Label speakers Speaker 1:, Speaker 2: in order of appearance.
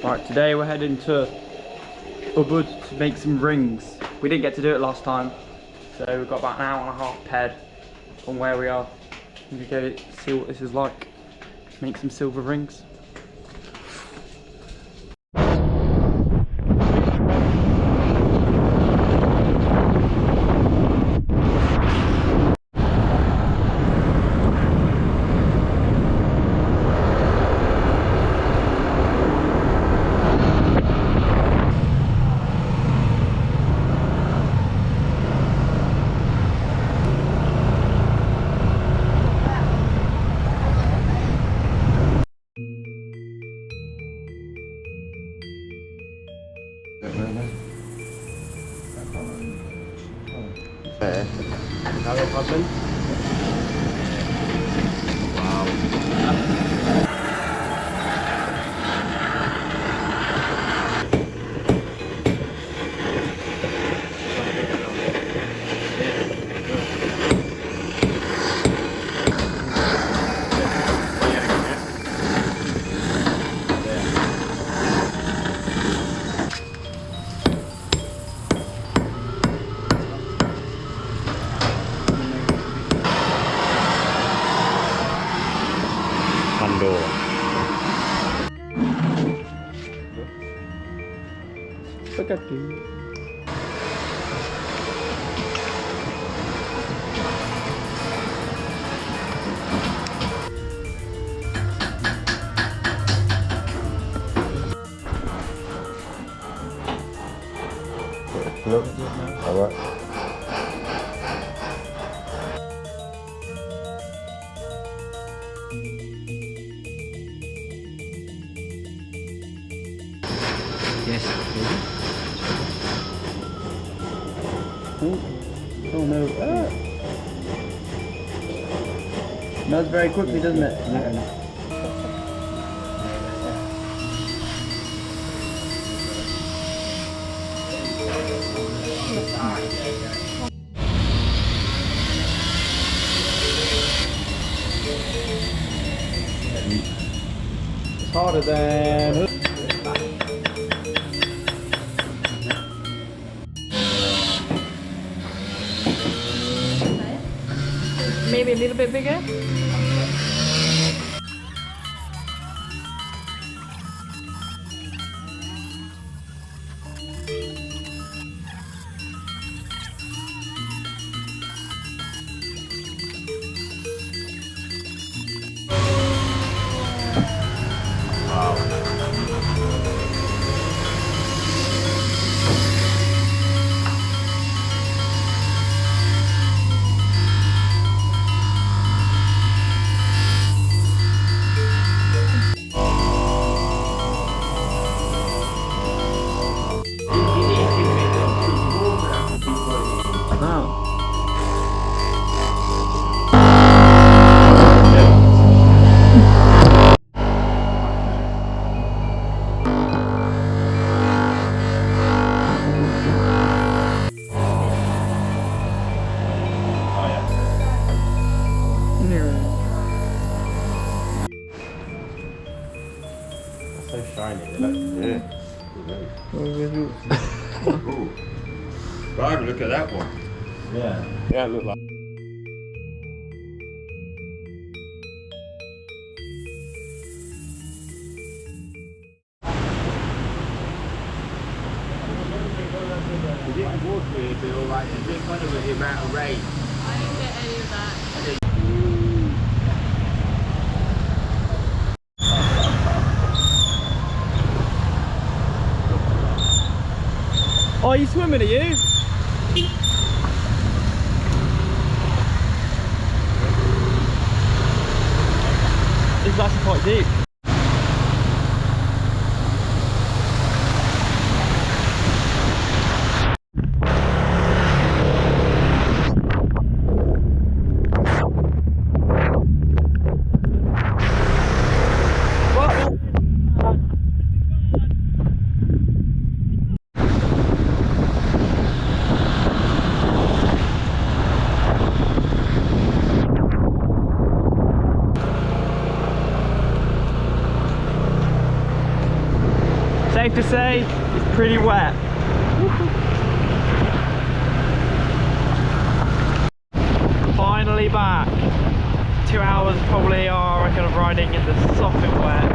Speaker 1: Right, today we're heading to Ubud to make some rings. We didn't get to do it last time, so we've got about an hour and a half ped from where we are. We're gonna go see what this is like. Make some silver rings. How it happened? Spaghetti.
Speaker 2: Look, alright.
Speaker 1: Yes, oh no. Melts very quickly, doesn't it? Yeah. It's harder than...
Speaker 3: Maybe a little bit bigger.
Speaker 2: So shiny, yeah. Ooh. Right, look at that one. Yeah. Yeah, it looked like.
Speaker 4: You didn't walk here, Bill, like, you didn't wonder with the amount of rain.
Speaker 3: I didn't get any of that.
Speaker 1: Oh, are you swimming, are you? This is actually quite deep. Safe to say, it's pretty wet. Finally back. 2 hours probably are, I reckon, of riding in the sopping wet.